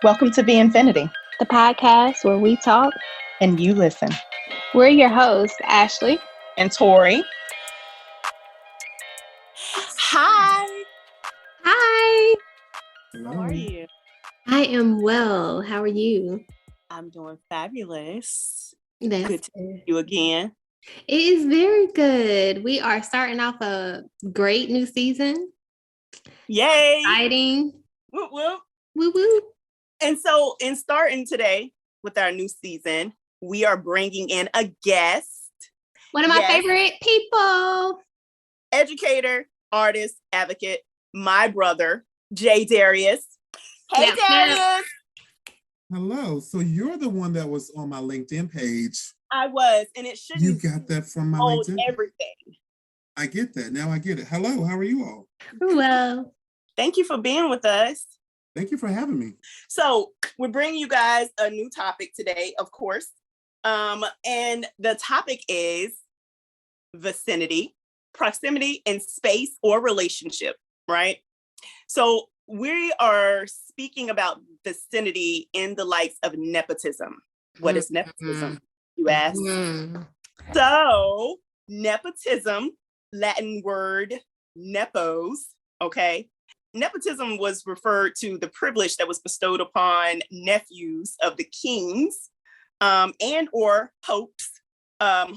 Welcome to VNfiniti, the podcast where we talk and you listen. We're your hosts, Ashley and Tori. Hi. Hi. Hello. How are you? I am well. How are you? I'm doing fabulous. That's good to see you again. It is very good. We are starting off a great new season. Yay. Exciting. Whoop, whoop. Woo woo. And so in starting today with our new season, we are bringing in a guest. One of my favorite people. Educator, artist, advocate, my brother, J. Darius. Hey, Darius. Hello. So you're the one that was on my LinkedIn page. I was, and it shouldn't. You got that from my LinkedIn? Everything. I get that. Now I get it. Hello. How are you all? Well. Thank you for being with us. Thank you for having me. So we're bringing you guys a new topic today, of course. And the topic is vicinity, proximity in space or relationship, right? So we are speaking about vicinity in the likes of nepotism. What is nepotism, you ask? So nepotism, Latin word nepos, okay? Nepotism was referred to the privilege that was bestowed upon nephews of the kings and or popes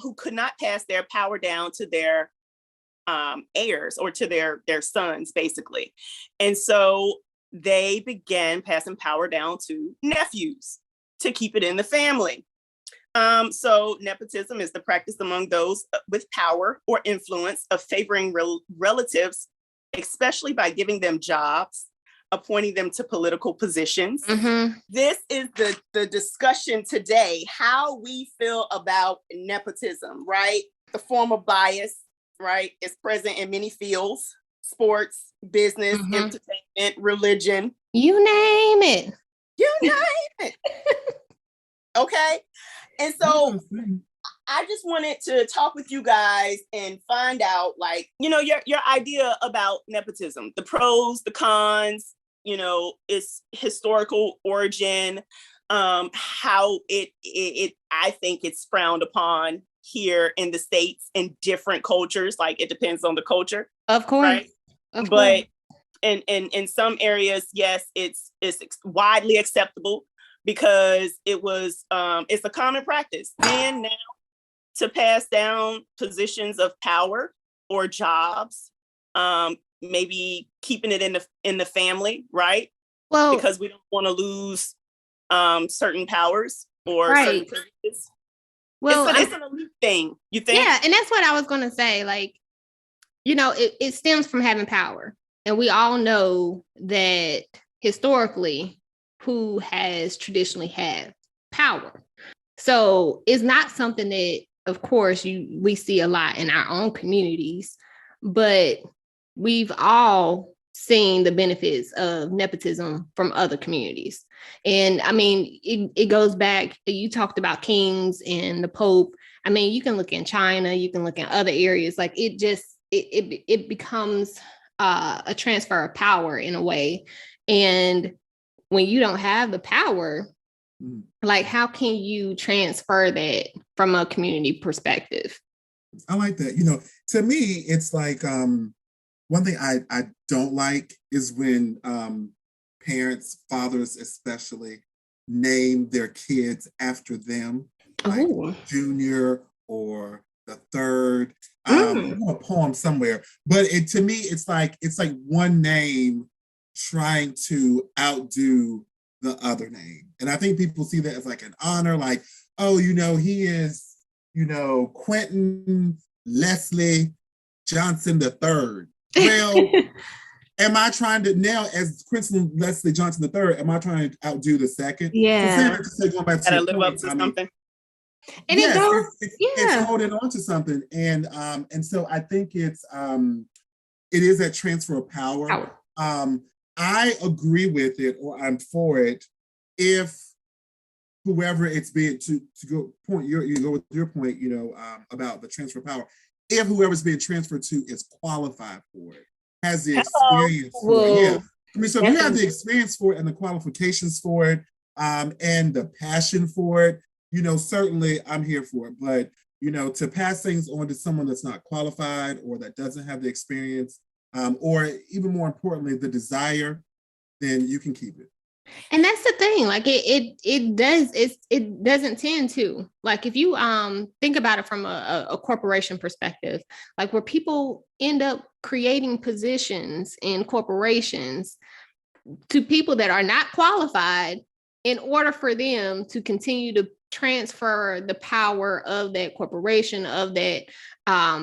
who could not pass their power down to their heirs or to their sons, basically. And so they began passing power down to nephews to keep it in the family. So nepotism is the practice among those with power or influence of favoring relatives, especially by giving them jobs, appointing them to political positions. Mm-hmm. This is the discussion today, how we feel about nepotism, right? The form of bias, right, is present in many fields: sports, business, entertainment, religion. You name it. You name it. Okay. And so I just wanted to talk with you guys and find out, like, your idea about nepotism, the pros, the cons, its historical origin, how it I think it's frowned upon here in the States in different cultures. Like, it depends on the culture. Of course. Right? But in some areas, yes, it's widely acceptable because it's a common practice. Men now to pass down positions of power or jobs, maybe keeping it in the family, right? Well, because we don't want to lose certain powers or certain privileges. Well, it's an elite thing, you think? Yeah, and that's what I was going to say. Like, it stems from having power. And we all know that historically, who has traditionally had power. So it's not something that, of course, we see a lot in our own communities, but we've all seen the benefits of nepotism from other communities. And I mean, it goes back, you talked about kings and the Pope. I mean, you can look in China, you can look in other areas, like it becomes a transfer of power in a way. And when you don't have the power, like, how can you transfer that from a community perspective? I like that. To me, it's like one thing I don't like is when parents, fathers especially, name their kids after them, like Junior or the Third. I want a poem somewhere, but to me, it's like one name trying to outdo the other name. And I think people see that as like an honor, like, oh, he is, Quentin Leslie Johnson III. Well, am I trying to now, as Quentin Leslie Johnson III, am I trying to outdo the second? Yeah. So going back to live up to something. And yes, it's holding on to something. And so I think it is that transfer of power. I agree with it, or I'm for it, if whoever it's being to go point you go with your point, about the transfer of power, if whoever's being transferred to is qualified for it, has the experience for it. Yeah. I mean, so if you have the experience for it and the qualifications for it, and the passion for it, certainly I'm here for it. But, to pass things on to someone that's not qualified or that doesn't have the experience, or even more importantly, the desire, then you can keep it. And that's the thing, like it doesn't tend to, like, if you think about it from a corporation perspective, like where people end up creating positions in corporations to people that are not qualified in order for them to continue to transfer the power of that corporation, of that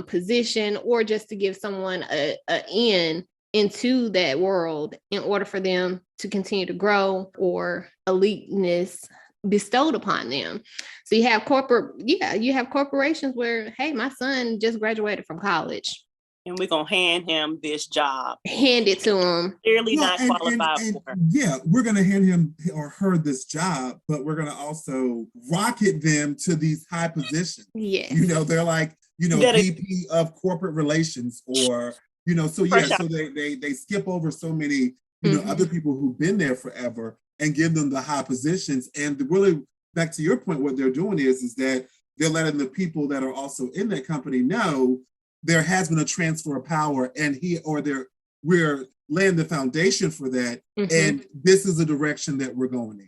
position, or just to give someone a in into that world in order for them to continue to grow or eliteness bestowed upon them. So you have corporations where, hey, my son just graduated from college, and we're going to hand him this job. Hand it to him. Clearly not qualified for. Yeah, we're going to hand him or her this job, but we're going to also rocket them to these high positions. Yes. They're like, VP of corporate relations, or, so they skip over so many, other people who've been there forever and give them the high positions. And really, back to your point, what they're doing is that they're letting the people that are also in that company know there has been a transfer of power, and we're laying the foundation for that, and this is the direction that we're going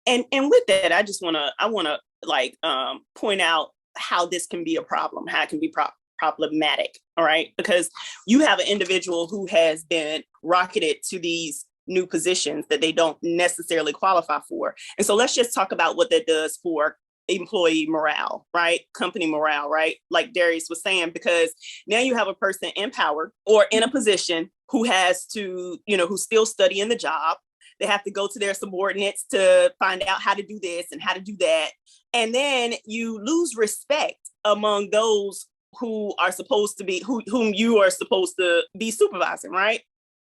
in. And with that, I want to point out how this can be a problem, how it can be problematic. All right, because you have an individual who has been rocketed to these new positions that they don't necessarily qualify for, and so let's just talk about what that does for employee morale, right? Company morale, right? Like Darius was saying, because now you have a person in power or in a position who has to, who's still studying the job. They have to go to their subordinates to find out how to do this and how to do that. And then you lose respect among those who are supposed to be, whom you are supposed to be supervising, right?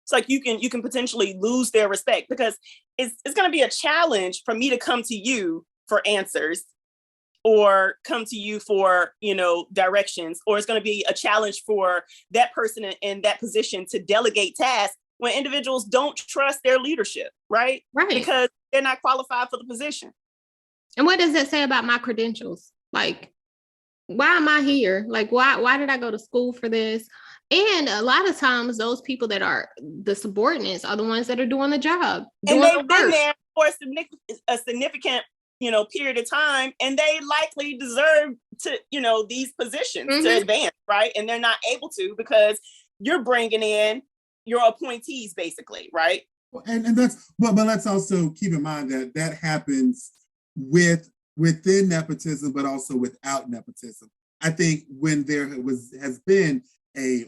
It's like you can potentially lose their respect, because it's going to be a challenge for me to come to you for answers, or come to you for, directions, or it's going to be a challenge for that person in that position to delegate tasks when individuals don't trust their leadership, right? Right. Because they're not qualified for the position. And what does that say about my credentials? Like, why am I here? Like, why did I go to school for this? And a lot of times those people that are the subordinates are the ones that are doing the job. And they've been there for a significant period of time, and they likely deserve to, these positions to advance, right? And they're not able to, because you're bringing in your appointees, basically, right? And that's, but let's also keep in mind that happens within nepotism, but also without nepotism. I think when there has been a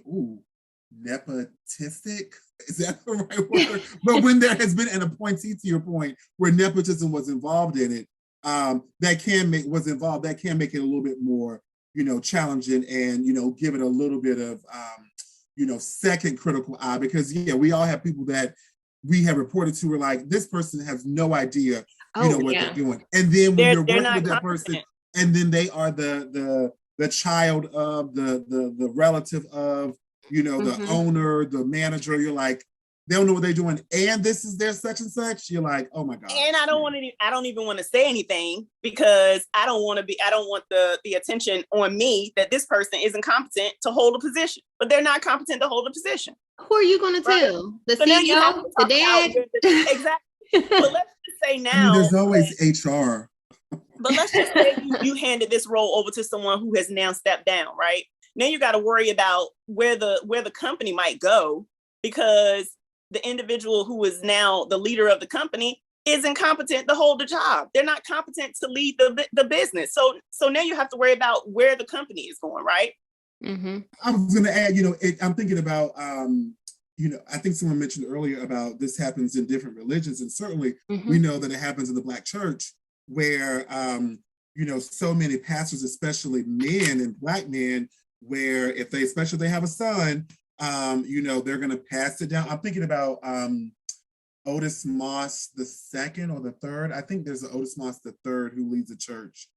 nepotistic, is that the right word? But when there has been an appointee, to your point, where nepotism was involved in it, that can make it a little bit more, challenging, and give it a little bit of second critical eye, because we all have people that we have reported to were like, this person has no idea what they're doing, and then when you're working with that person, and then they are the child of the relative of the owner, the manager, you're like, they don't know what they're doing, and this is their such and such. You're like, oh my God. And I don't even want to say anything, because I don't want the attention on me that this person isn't competent to hold a position, but they're not competent to hold a position. Who are you going to tell? The CEO, the dad? Exactly. But let's just say now, there's always HR. But let's just say you handed this role over to someone who has now stepped down, right? Now you got to worry about where the company might go, because the individual who is now the leader of the company isn't competent to hold the job. They're not competent to lead the business. So now you have to worry about where the company is going, right? I was going to add, I'm thinking about, I think someone mentioned earlier about this happens in different religions, and certainly we know that it happens in the Black church, where so many pastors, especially men and Black men, where if they have a son, they're going to pass it down. I'm thinking about Otis Moss the second or the third. I think there's an Otis Moss the third who leads a church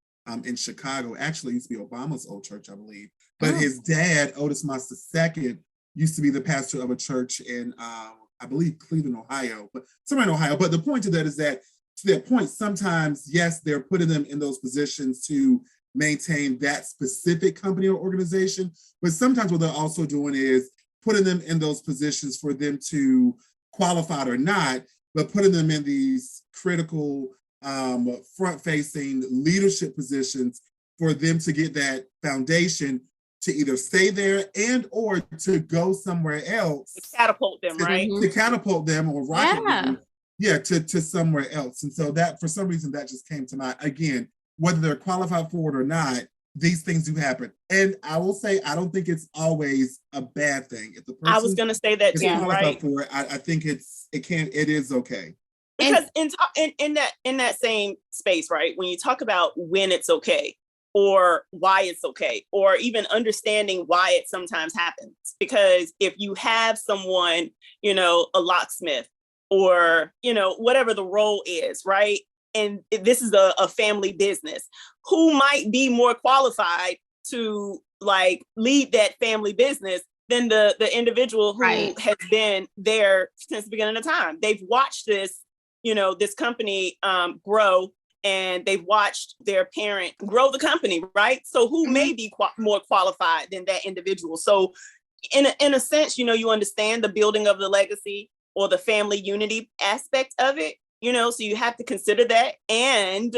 in Chicago. Actually, it used to be Obama's old church, I believe. But his dad, Otis Moss the second, used to be the pastor of a church in, I I believe Cleveland, Ohio, but somewhere in Ohio. But the point of that is that, to that point, sometimes, yes, they're putting them in those positions to maintain that specific company or organization, but sometimes what they're also doing is putting them in those positions for them to, qualified or not, but putting them in these critical front-facing leadership positions for them to get that foundation to either stay there and or to go somewhere else. To catapult them, right? To catapult them or rocket them, Yeah. to somewhere else. And so that, for some reason, that just came to mind. Again, whether they're qualified for it or not, these things do happen. And I will say, I don't think it's always a bad thing. If the person I was going to say that is too, qualified right? for it, I think it is okay. Because in that same space, right? When you talk about when it's okay, or why it's okay, or even understanding why it sometimes happens. Because if you have someone, you know, a locksmith, or, you know, whatever the role is, right? And this is a family business, who might be more qualified to like lead that family business than the individual who has been there since the beginning of time. They've watched this, you know, this company grow, and they've watched their parent grow the company, right? So who may be more qualified than that individual? So in a sense, you know, you understand the building of the legacy or the family unity aspect of it, you know, so you have to consider that. And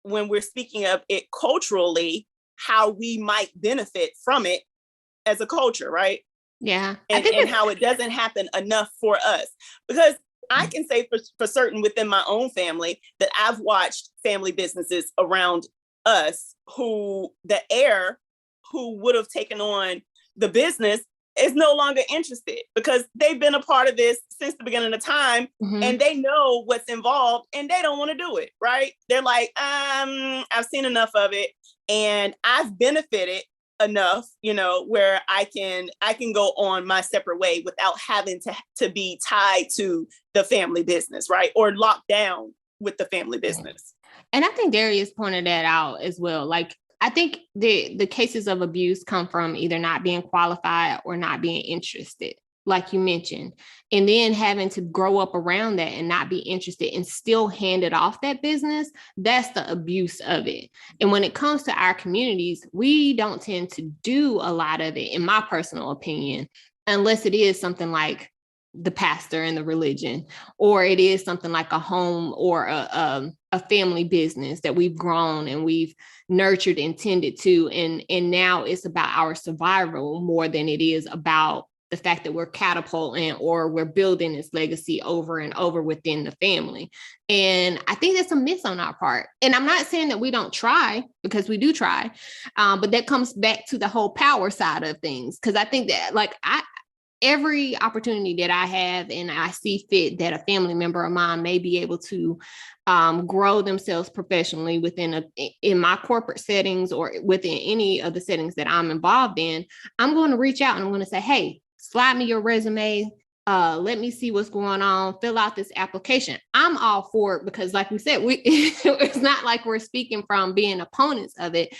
when we're speaking of it culturally, how we might benefit from it as a culture, right? Yeah. And how it doesn't happen enough for us. Because I can say for certain within my own family that I've watched family businesses around us who the heir who would have taken on the business is no longer interested, because they've been a part of this since the beginning of time, and they know what's involved, and they don't want to do it, right? They're like, I've seen enough of it, and I've benefited enough, you know, where I can go on my separate way without having to be tied to the family business, right? Or locked down with the family business. And I think Darius pointed that out as well. Like, I think the cases of abuse come from either not being qualified or not being interested, like you mentioned, and then having to grow up around that and not be interested and still hand it off that business. That's the abuse of it. And when it comes to our communities, we don't tend to do a lot of it, in my personal opinion, unless it is something like the pastor and the religion, or it is something like a home or a family business that we've grown and we've nurtured and tended to. And now it's about our survival more than it is about the fact that we're catapulting or we're building this legacy over and over within the family. And I think that's a miss on our part. And I'm not saying that we don't try, because we do try, but that comes back to the whole power side of things. Because I think that, like, every opportunity that I have and I see fit that a family member of mine may be able to grow themselves professionally in my corporate settings or within any of the settings that I'm involved in, I'm going to reach out and I'm going to say, hey, slide me your resume. Let me see what's going on. Fill out this application. I'm all for it, because like we said, it's not like we're speaking from being opponents of it.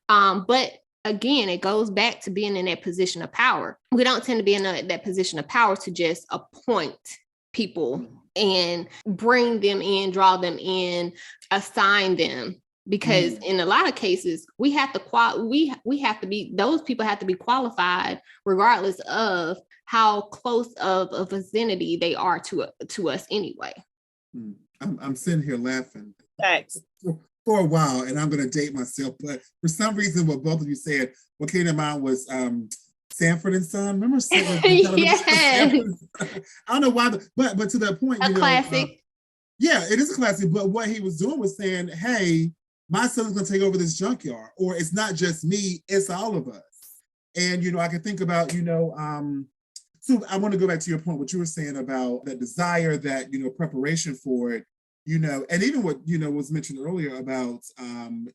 But again, it goes back to being in that position of power. We don't tend to be in that position of power to just appoint people and bring them in, draw them in, assign them. Because in a lot of cases, we have to be, those people have to be qualified regardless of how close of a vicinity they are to us anyway. I'm sitting here laughing. Thanks. For a while, and I'm going to date myself, but for some reason, what both of you said, what came to mind was Sanford and Son. Remember Sanford? Yes. I don't know why, but to that point, a classic. Yeah, it is a classic. But what he was doing was saying, "Hey, my son's going to take over this junkyard, or it's not just me; it's all of us." And I can think about, So I want to go back to your point, what you were saying about that desire, that preparation for it. And even what, was mentioned earlier about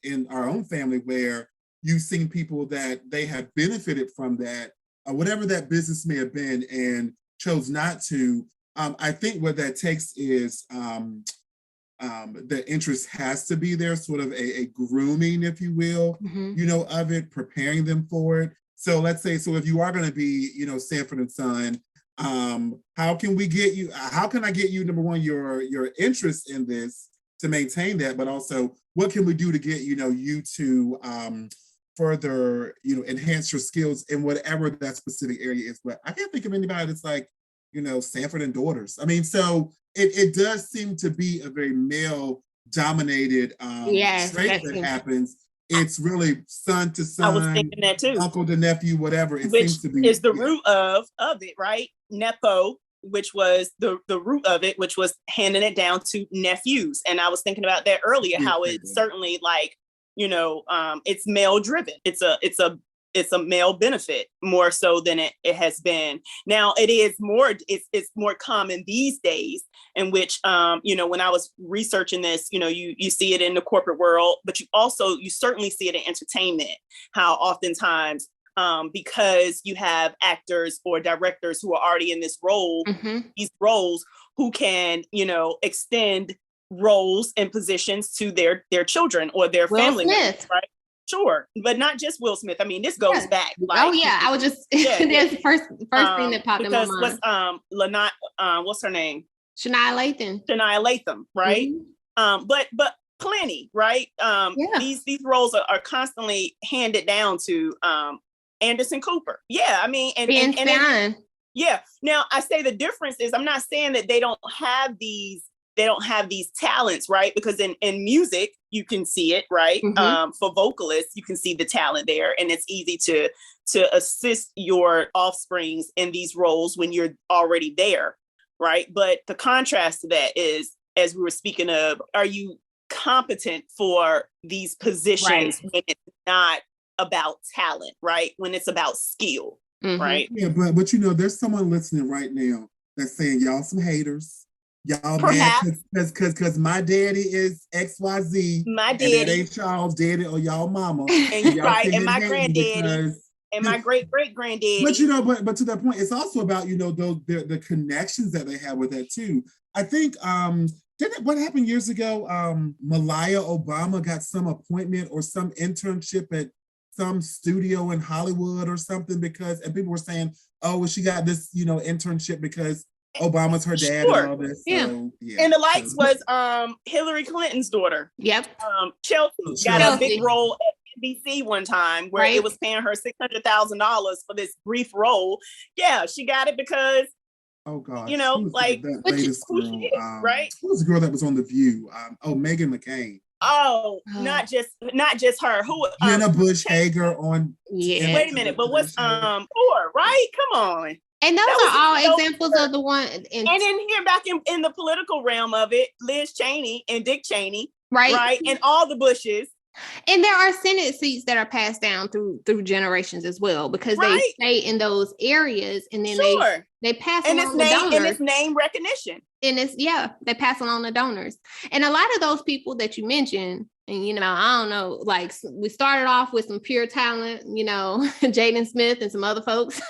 in our own family, where you've seen people that they have benefited from that, whatever that business may have been, and chose not to. I think what that takes is the interest has to be there, sort of a grooming, if you will, of it, preparing them for it. So let's say, so if you are going to be, Sanford and Son, How can we get you? How can I get you, number one, your interest in this to maintain that, but also what can we do to get you to further enhance your skills in whatever that specific area is. But I can't think of anybody that's like Sanford and Daughters. I mean, so it does seem to be a very male dominated trait that happens. It's really son to son, I was thinking that too. Uncle to nephew, whatever. It which seems to be is the root of it, right? Nepo, which was the root of it, which was handing it down to nephews. And I was thinking about that earlier, how it's certainly like, it's male driven. It's a male benefit more so than it has been. Now it is more, it's more common these days in which, when I was researching this, you see it in the corporate world, but you certainly see it in entertainment, how oftentimes, because you have actors or directors who are already in this role, these roles who can, extend roles and positions to their children or their family members, right? Sure, but not just Will Smith. I mean, this goes back. Like, I was just that's the first thing that popped in my mind. What's her name? Shania Latham, right? But plenty, right? These roles are constantly handed down to Anderson Cooper. Yeah, I mean, and yeah. Now I say the difference is I'm not saying that they don't have these talents, right? Because in music, you can see it, right? For vocalists, you can see the talent there, and it's easy to assist your offsprings in these roles when you're already there, right? But the contrast to that is, as we were speaking of, are you competent for these positions when it's not about talent, right? When it's about skill, right? Yeah, but there's someone listening right now that's saying y'all some haters. Y'all perhaps mad because my daddy is XYZ. My daddy. And it ain't y'all's daddy or y'all mama. And right, and my granddaddy. And my great granddaddy. But but to that point, it's also about the connections that they have with that too. I think what happened years ago? Malaya Obama got some appointment or some internship at some studio in Hollywood or something and people were saying, oh, well, she got this internship because Obama's her dad and all this. So, yeah. And the likes was Hillary Clinton's daughter. Yep. Chelsea got a big role at NBC one time where it was paying her $600,000 for this brief role. Yeah, she got it because God, like who she is, right? Who was the girl that was on The View? Meghan McCain. Not just her. Who? Jenna Bush Hager on. Yeah. Wait a minute, but what's poor, right? Come on. And those are all examples of the one. And then here back in the political realm of it, Liz Cheney and Dick Cheney, right? And all the Bushes. And there are Senate seats that are passed down through generations as well, because they stay in those areas, and then they pass along the donors. And it's name recognition. And they pass along the donors. And a lot of those people that you mentioned, and I don't know, like we started off with some pure talent, Jaden Smith and some other folks,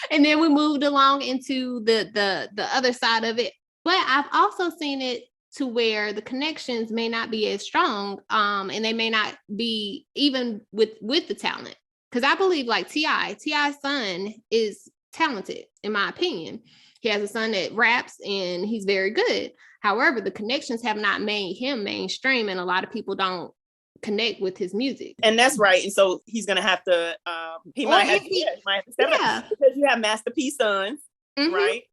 and then we moved along into the other side of it. But I've also seen it to where the connections may not be as strong, and they may not be even with the talent. Because I believe like T.I.'s son is talented, in my opinion. He has a son that raps and he's very good. However, the connections have not made him mainstream, and a lot of people don't connect with his music. And that's right. And so he's going to have to, he might have to step up, because you have Master P sons, right?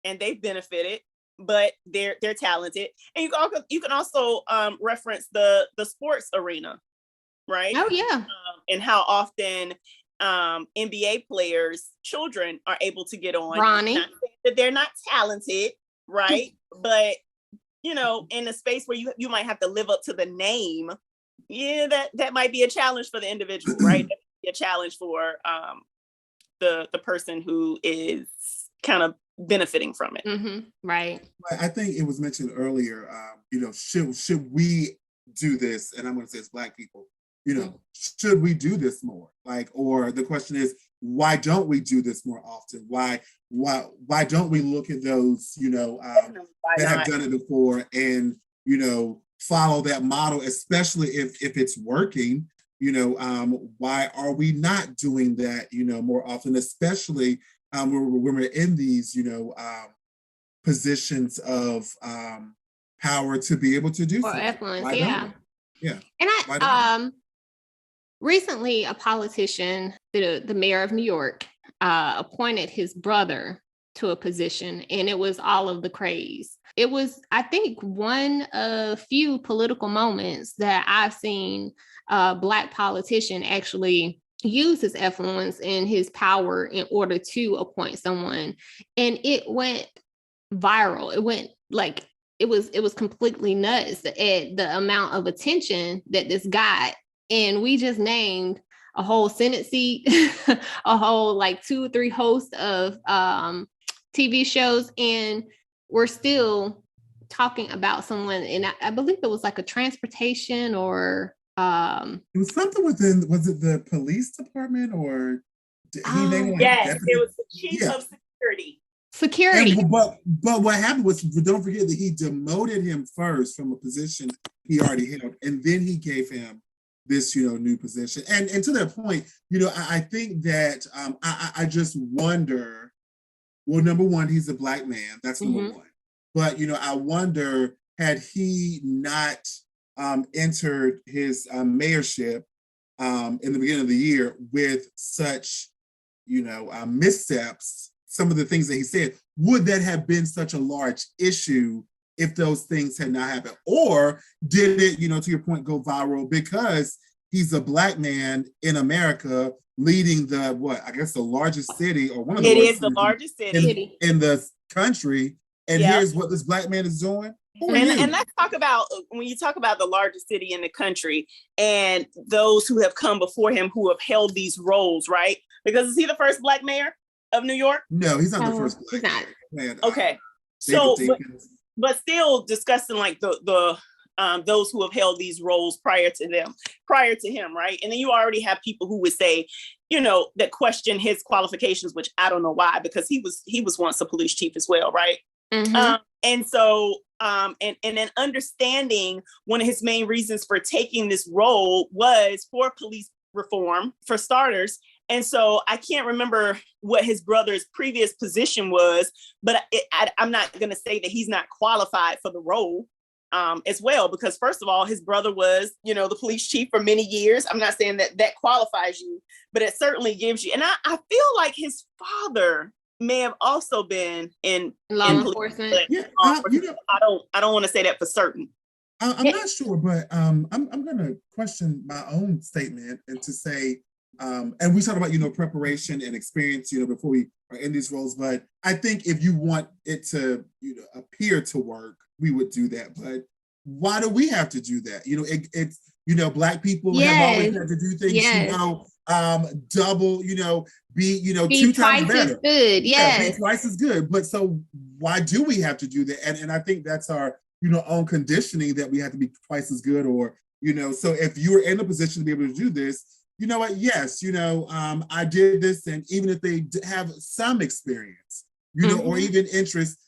And they've benefited, but they're talented. And you can also reference the sports arena, right? Oh yeah. And how often NBA players' children are able to get on. Ronnie. Not that they're not talented, right? But in a space where you might have to live up to the name, that might be a challenge for the individual, right? That might be a challenge for the person who is kind of benefiting from it. Right. I think it was mentioned earlier, should we do this? And I'm going to say it's Black people, should we do this more? Or the question is, why don't we do this more often? Why don't we look at those, that have done it before and, follow that model, especially if it's working, why are we not doing that, more often, especially when we're in these, positions of power to be able to do Or so. influence, Why yeah. don't we? Yeah. And Why don't we? recently a politician, the mayor of New York, appointed his brother to a position, and it was all of the craze. It was, I think, one of few political moments that I've seen a Black politician actually use his influence and his power in order to appoint someone. And it went viral. It went like, it was completely nuts at the amount of attention that this got. And we just named a whole Senate seat, a whole like 2 or 3 hosts of TV shows, and we're still talking about someone. And I believe it was like a transportation or it was something within, was it the police department or he named like yes, deputy? it was the chief of security. Security. But what happened was, don't forget that he demoted him first from a position he already held, and then he gave him this, new position. And to that point, I think that I just wonder. Well, number one, he's a Black man. That's number one. But I wonder, had he not entered his mayorship in the beginning of the year with such, missteps, some of the things that he said, would that have been such a large issue if those things had not happened? Or did it, to your point, go viral because he's a Black man in America leading the largest city, or one of the It is the largest city in the country. And here's what this Black man is doing. And let's talk about, when you talk about the largest city in the country and those who have come before him who have held these roles, right? Because is he the first Black mayor of New York? No, he's not the first Black mayor. Okay. So, but still discussing like the those who have held these roles prior to him, right? And then you already have people who would say, that question his qualifications, which I don't know why, because he was once a police chief as well, right? And so, and then understanding one of his main reasons for taking this role was for police reform, for starters. And so I can't remember what his brother's previous position was, but I'm not going to say that he's not qualified for the role as well, because first of all, his brother was, the police chief for many years. I'm not saying that qualifies you, but it certainly gives you. And I feel like his father may have also been in law enforcement. I don't want to say that for certain. I'm not sure, but I'm going to question my own statement and to say, and we talked about, preparation and experience, before we are in these roles. But I think if you want it to, appear to work, we would do that. But why do we have to do that? It's, Black people have always had to do things, double, be 2 times better. As good. Be twice as good. But so why do we have to do that? And I think that's our, own conditioning, that we have to be twice as good, or, so if you were in a position to be able to do this, you know what? Yes, I did this, and even if they have some experience, or even interest,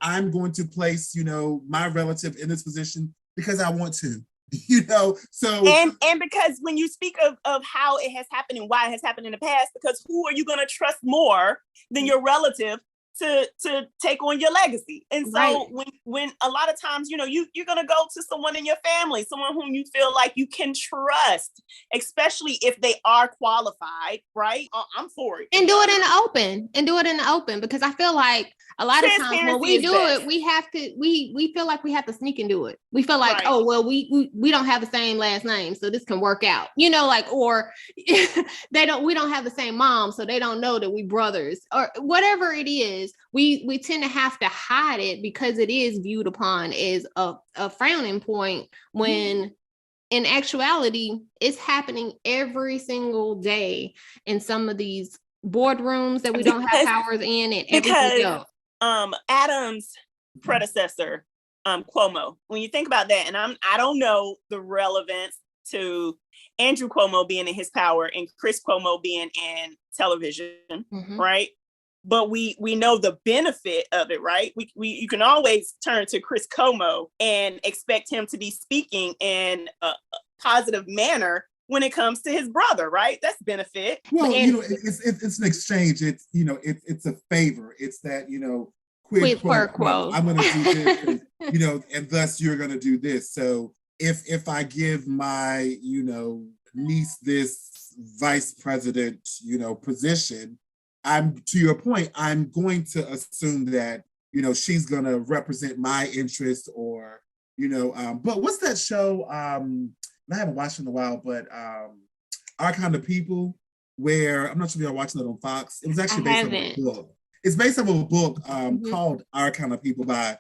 I'm going to place, my relative in this position because I want to, so. And because when you speak of how it has happened and why it has happened in the past, because who are you going to trust more than your relative to take on your legacy? And so when a lot of times, you're going to go to someone in your family, someone whom you feel like you can trust, especially if they are qualified, right? I'm for it. And do it in the open, because I feel like a lot of times when we do it, we feel like we have to sneak and do it. We feel like, oh, well, we don't have the same last name, so this can work out, or we don't have the same mom, so they don't know that we brothers, or whatever it is. We tend to have to hide it because it is viewed upon as a frowning point, when in actuality, it's happening every single day in some of these boardrooms that we don't have powers in, and everything else. Adam's predecessor, Cuomo, when you think about that, and I don't know the relevance to Andrew Cuomo being in his power and Chris Cuomo being in television, right? But we know the benefit of it, right? You can always turn to Chris Cuomo and expect him to be speaking in a positive manner when it comes to his brother, right? That's benefit. Well, And it's an exchange. It's, it's a favor. It's that, Quid quid pro pro quo. quo. I'm going to do this, and, and thus you're going to do this. So if I give my, niece this vice president, position, to your point, I'm going to assume that, she's going to represent my interest, or, but what's that show? I haven't watched it in a while, but Our Kind of People, where I'm not sure if you're watching it on Fox. It was actually based on a book. It's based on a book called Our Kind of People by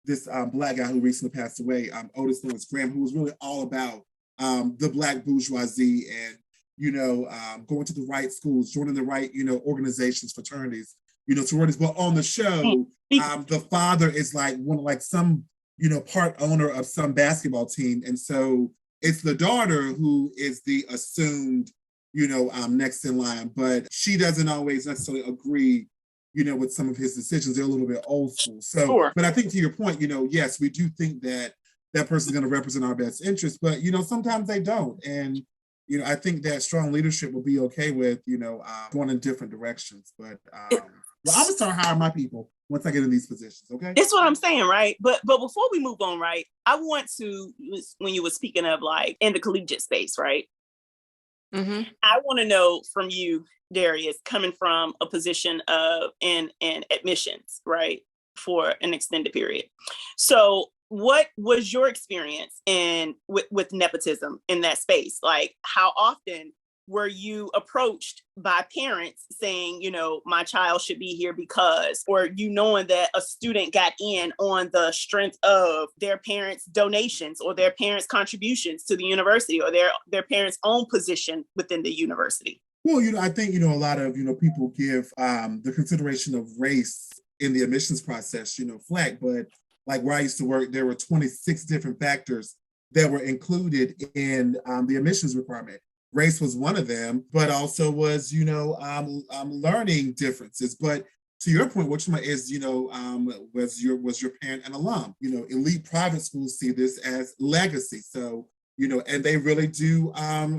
this Black guy who recently passed away, Otis Lewis Graham, who was really all about the Black bourgeoisie and, going to the right schools, joining the right, organizations, fraternities, sororities. But on the show, the father is like some, part owner of some basketball team. And so it's the daughter who is the assumed, next in line, but she doesn't always necessarily agree, with some of his decisions. They're a little bit old school. So, sure. But I think to your point, yes, we do think that that person's going to represent our best interests, but, sometimes they don't. And, I think that strong leadership will be okay with, going in different directions. But well, I'm gonna start hiring my people once I get in these positions, okay? That's what I'm saying, right? But before we move on, right, I want to, when you were speaking of like in the collegiate space, right? Mm-hmm. I want to know from you, Darius, coming from a position of in admissions, right, for an extended period. So what was your experience with nepotism in that space? Like, how often were you approached by parents saying, my child should be here because, or knowing that a student got in on the strength of their parents' donations or their parents' contributions to the university or their parents' own position within the university? Well, I think, a lot of, people give the consideration of race in the admissions process, flack, but like where I used to work, there were 26 different factors that were included in the admissions requirement. Race was one of them, but also was, learning differences. But to your point, which one is, was your parent an alum? Elite private schools see this as legacy. So, and they really do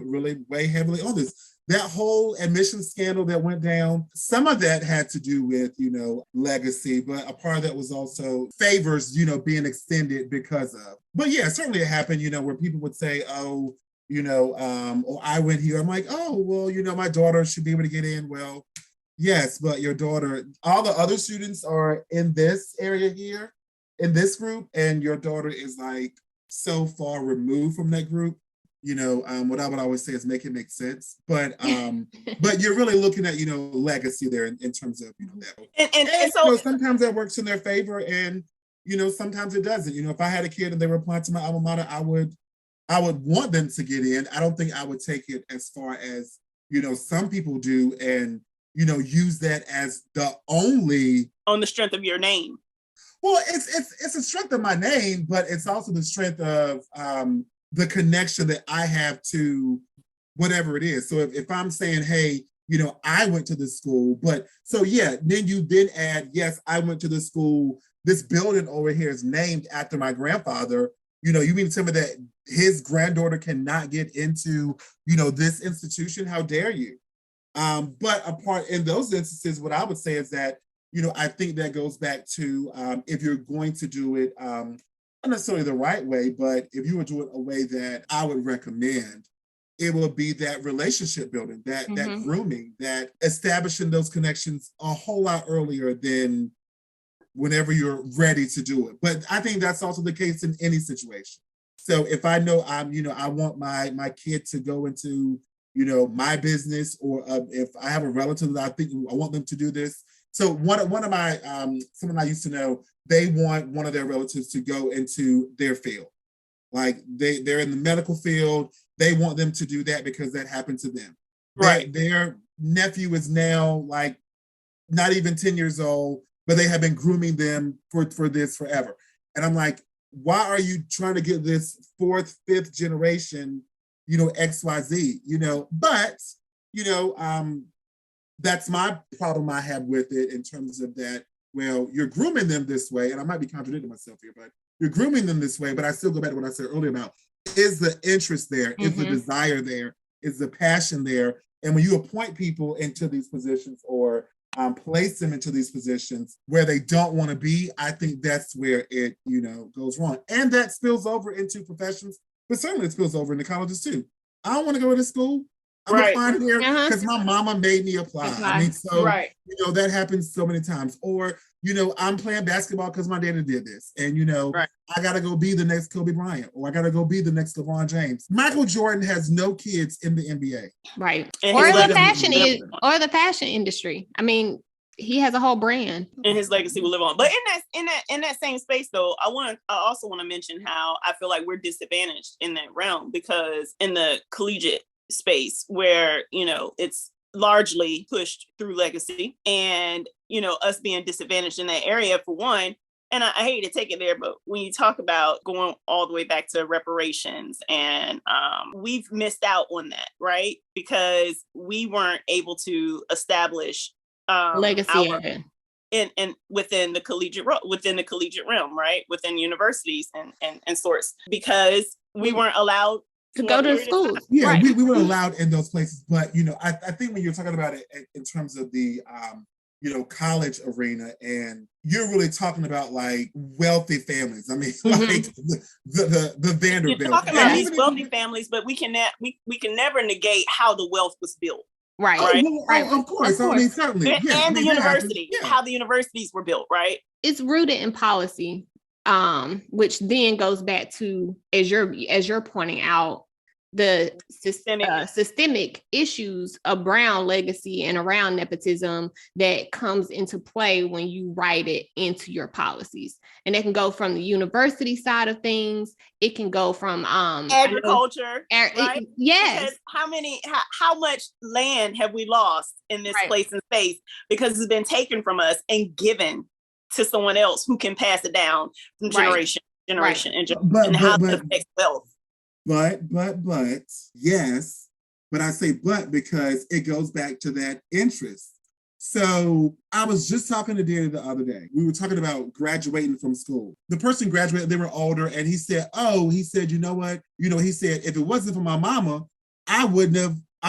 really weigh heavily on this. That whole admission scandal that went down, some of that had to do with, legacy, but a part of that was also favors, being extended because of. But yeah, certainly it happened, where people would say, oh, or I went here. I'm like, oh, well, my daughter should be able to get in. Well, yes, but your daughter, all the other students are in this area here, in this group, and your daughter is like so far removed from that group. What I would always say is make it make sense. But but you're really looking at, legacy there in terms of, that. And so sometimes that works in their favor and, sometimes it doesn't. If I had a kid and they were applying to my alma mater, I would want them to get in. I don't think I would take it as far as, some people do and, use that as the only. On the strength of your name. Well, it's the strength of my name, but it's also the strength of the connection that I have to whatever it is. So if I'm saying, hey, I went to this school, but so yeah, then you add, yes, I went to this school. This building over here is named after my grandfather. You mean to tell me that his granddaughter cannot get into, this institution? How dare you? But apart in those instances, what I would say is that, I think that goes back to if you're going to do it, not necessarily the right way, but if you would do it a way that I would recommend, it will be that relationship building, that grooming, that establishing those connections a whole lot earlier than whenever you're ready to do it. But I think that's also the case in any situation. So if I know I want my kid to go into, my business, or if I have a relative that I think I want them to do this. So one of my, someone I used to know, they want one of their relatives to go into their field. Like they're in the medical field. They want them to do that because that happened to them. Right. Their nephew is now like not even 10 years old, but they have been grooming them for this forever. And I'm like, why are you trying to get this 4th, 5th generation, XYZ, but, that's my problem I have with it in terms of that. Well, you're grooming them this way, and I might be contradicting myself here, but you're grooming them this way, but I still go back to what I said earlier about, is the interest there? Is the desire there? Is the passion there? And when you appoint people into these positions or place them into these positions where they don't want to be, I think that's where it, goes wrong. And that spills over into professions, but certainly it spills over into colleges too. I don't want to go to school. I'm applying here because my mama made me apply. I mean, so, that happens so many times. Or, I'm playing basketball because my daddy did this. And, I got to go be the next Kobe Bryant, or I got to go be the next LeBron James. Michael Jordan has no kids in the NBA. Right. Or the fashion industry. I mean, he has a whole brand. And his legacy will live on. But in that same space though, I also want to mention how I feel like we're disadvantaged in that realm, because in the collegiate space where, it's largely pushed through legacy, and, us being disadvantaged in that area for one. And I hate to take it there, but when you talk about going all the way back to reparations, and we've missed out on that, right? Because we weren't able to establish legacy and within the collegiate realm, right? Within universities and sorts, because we weren't allowed to go to school. Yeah, right. we were allowed in those places, but I think when you're talking about it in terms of the college arena, and you're really talking about like wealthy families. I mean, like the Vanderbilt. You're talking about these wealthy families, but we can never negate how the wealth was built. Right. Of course. I mean, certainly. And the university, how the universities were built, right? It's rooted in policy, which then goes back to, as you're pointing out, the systemic issues around legacy and around nepotism that comes into play when you write it into your policies. And it can go from the university side of things. It can go from agriculture, right? Yes. Because how much land have we lost in this place and space because it's been taken from us and given to someone else who can pass it down from generation and how it affects wealth. But yes, but I say but because it goes back to that interest. So I was just talking to Danny the other day. We were talking about graduating from school. The person graduated, they were older, and he said, you know what? He said, if it wasn't for my mama, I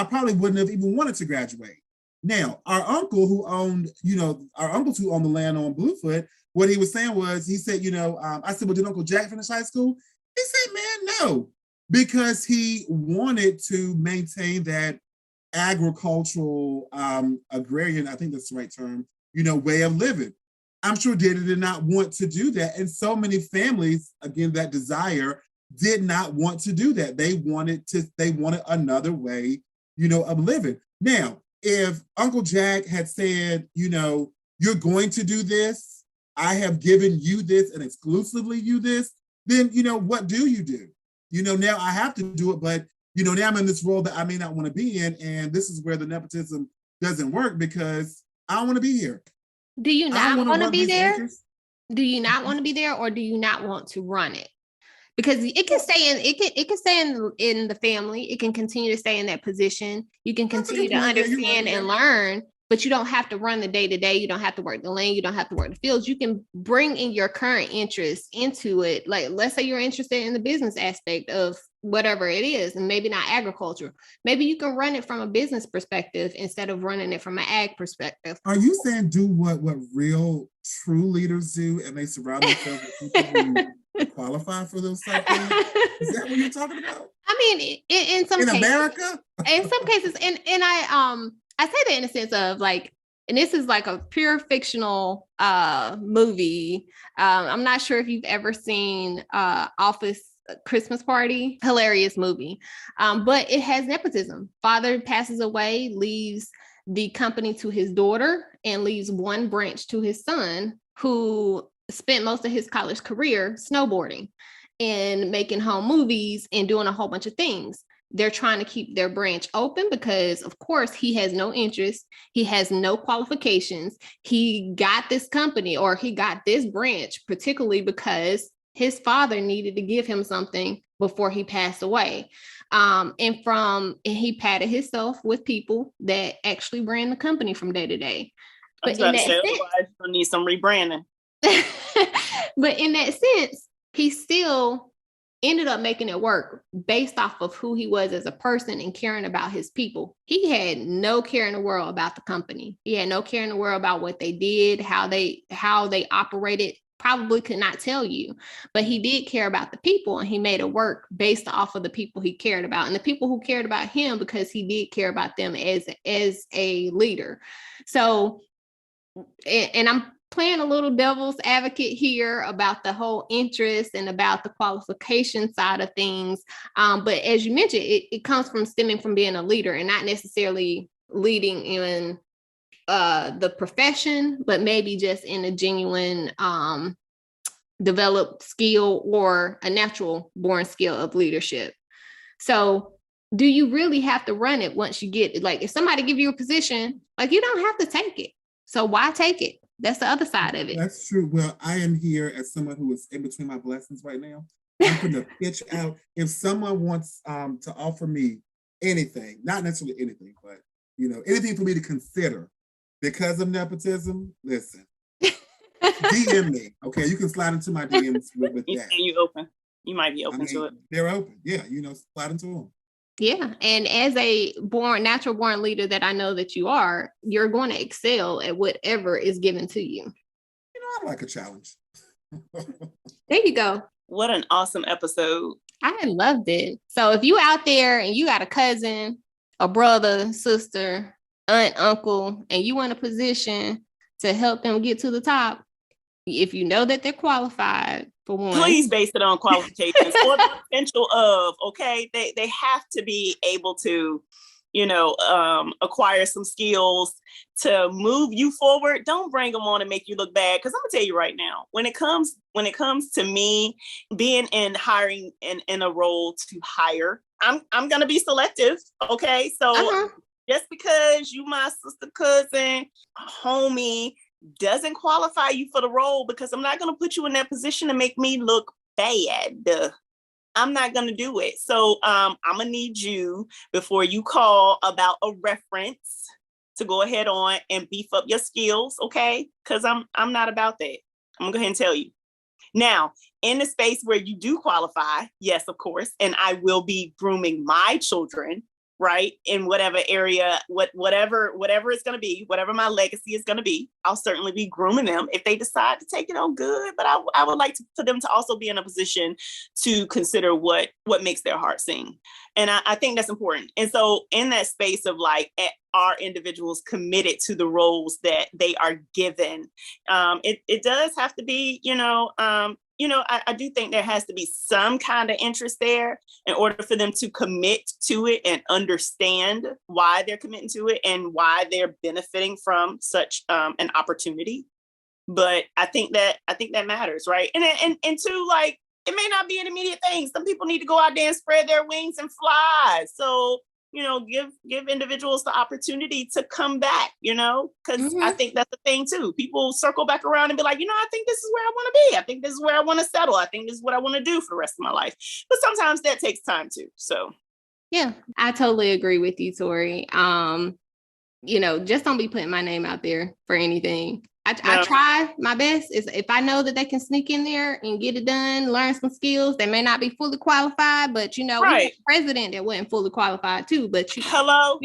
probably wouldn't have even wanted to graduate. Now, our uncles who owned the land on Bluefoot, what he was saying was, he said, I said, well, did Uncle Jack finish high school? He said, man, no. Because he wanted to maintain that agricultural, agrarian, I think that's the right term, way of living. I'm sure Daddy did not want to do that. And so many families, again, that desire did not want to do that. They wanted another way, of living. Now, if Uncle Jack had said, you're going to do this, I have given you this and exclusively you this, then, what do? Now I have to do it, but, now I'm in this role that I may not want to be in. And this is where the nepotism doesn't work because I don't want to be here. Do you not want to be there? Do you not want to be there, or do you not want to run it? Because it can stay in the family. It can continue to stay in that position. You can continue to understand and learn, but you don't have to run the day-to-day. You don't have to work the land. You don't have to work the fields. You can bring in your current interests into it. Like, let's say you're interested in the business aspect of whatever it is, and maybe not agriculture. Maybe you can run it from a business perspective instead of running it from an ag perspective. Are you saying do what real true leaders do, and they surround themselves with people who qualify for those type of things? Is that what you're talking about? I mean, in some cases, America, in some cases, and I say that in a sense of like, and this is like a pure fictional movie. I'm not sure if you've ever seen Office Christmas Party. Hilarious movie. But it has nepotism. Father passes away, leaves the company to his daughter, and leaves one branch to his son, who spent most of his college career snowboarding and making home movies and doing a whole bunch of things. They're trying to keep their branch open because, of course, he has no interest. He has no qualifications. He got this company, or he got this branch, particularly because his father needed to give him something before he passed away. And he patted himself with people that actually ran the company from day to day. But otherwise you'll need some rebranding. But in that sense, he still ended up making it work based off of who he was as a person and caring about his people. He had no care in the world about the company. He had no care in the world about what they did, how they operated. Probably could not tell you, but he did care about the people, and he made it work based off of the people he cared about and the people who cared about him, because he did care about them as a leader. So, and I'm playing a little devil's advocate here about the whole interest and about the qualification side of things. But as you mentioned, it comes from stemming from being a leader and not necessarily leading in the profession, but maybe just in a genuine developed skill or a natural born skill of leadership. So do you really have to run it once you get it? Like, if somebody give you a position, like, you don't have to take it. So why take it? That's the other side of it. That's true. Well, I am here as someone who is in between my blessings right now. I'm putting a pitch out. If someone wants to offer me anything, not necessarily anything, but anything for me to consider because of nepotism, listen, DM me. Okay, you can slide into my DMs with that. And you open. You might be open to it. They're open. Yeah, slide into them. Yeah. And as a natural born leader that I know that you are, you're going to excel at whatever is given to you. I like a challenge. There you go. What an awesome episode. I loved it. So if you out there and you got a cousin, a brother, sister, aunt, uncle, and you in a position to help them get to the top, if you know that they're qualified, for one, please base it on qualifications or the potential of, okay, they have to be able to, acquire some skills to move you forward. Don't bring them on and make you look bad. Because I'm gonna tell you right now, when it comes to me being in hiring in a role to hire, I'm gonna be selective. Okay, so just because you my sister, cousin, homie doesn't qualify you for the role, because I'm not going to put you in that position to make me look bad. I'm not going to do it. So I'm going to need you, before you call about a reference, to go ahead on and beef up your skills, okay? Because I'm not about that. I'm going to go ahead and tell you. Now, in the space where you do qualify, yes, of course, and I will be grooming my children, right, in whatever area, whatever it's going to be, whatever my legacy is going to be, I'll certainly be grooming them. If they decide to take it on, good, but I would like for them to also be in a position to consider what makes their heart sing. And I think that's important. And so in that space of like, are individuals committed to the roles that they are given? It does have to be, I do think there has to be some kind of interest there in order for them to commit to it and understand why they're committing to it and why they're benefiting from such an opportunity. But I think that matters, right? And two, like, it may not be an immediate thing. Some people need to go out there and spread their wings and fly. So, give individuals the opportunity to come back, because I think that's the thing too. People circle back around and be like, I think this is where I want to be. I think this is where I want to settle. I think this is what I want to do for the rest of my life. But sometimes that takes time too. So. Yeah, I totally agree with you, Tori. Just don't be putting my name out there for anything. I try my best. If I know that they can sneak in there and get it done, learn some skills, they may not be fully qualified, but we had a president that wasn't fully qualified too. But hello,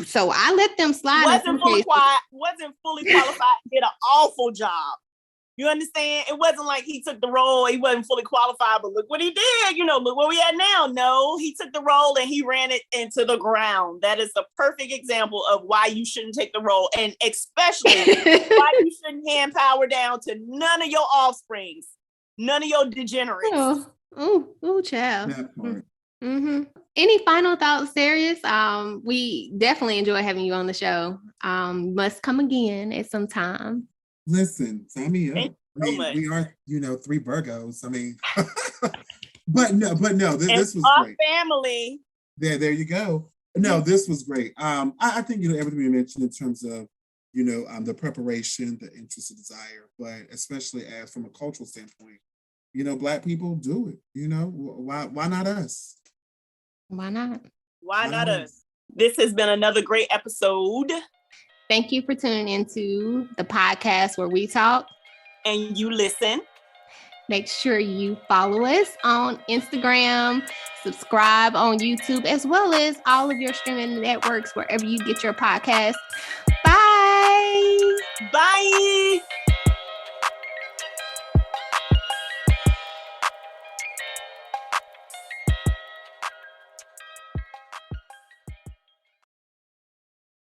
so I let them slide. Wasn't fully qualified. Did an awful job. You understand? It wasn't like he took the role, he wasn't fully qualified, but look what he did. Look where we at now. No, he took the role and he ran it into the ground. That is a perfect example of why you shouldn't take the role, and especially why you shouldn't hand power down to none of your offsprings, none of your degenerates. Oh, child. Mm-hmm. Any final thoughts, Darius? We definitely enjoy having you on the show. Must come again at some time. Listen, sign me up. We are, 3 Virgos. but no, this was our great. Family. There you go. No, this was great. I think everything we mentioned in terms of the preparation, the interest, the desire, but especially as from a cultural standpoint, Black people do it. Why not us? Why not? Why not us? This has been another great episode. Thank you for tuning into the podcast where we talk and you listen. Make sure you follow us on Instagram, subscribe on YouTube, as well as all of your streaming networks wherever you get your podcasts. Bye. Bye.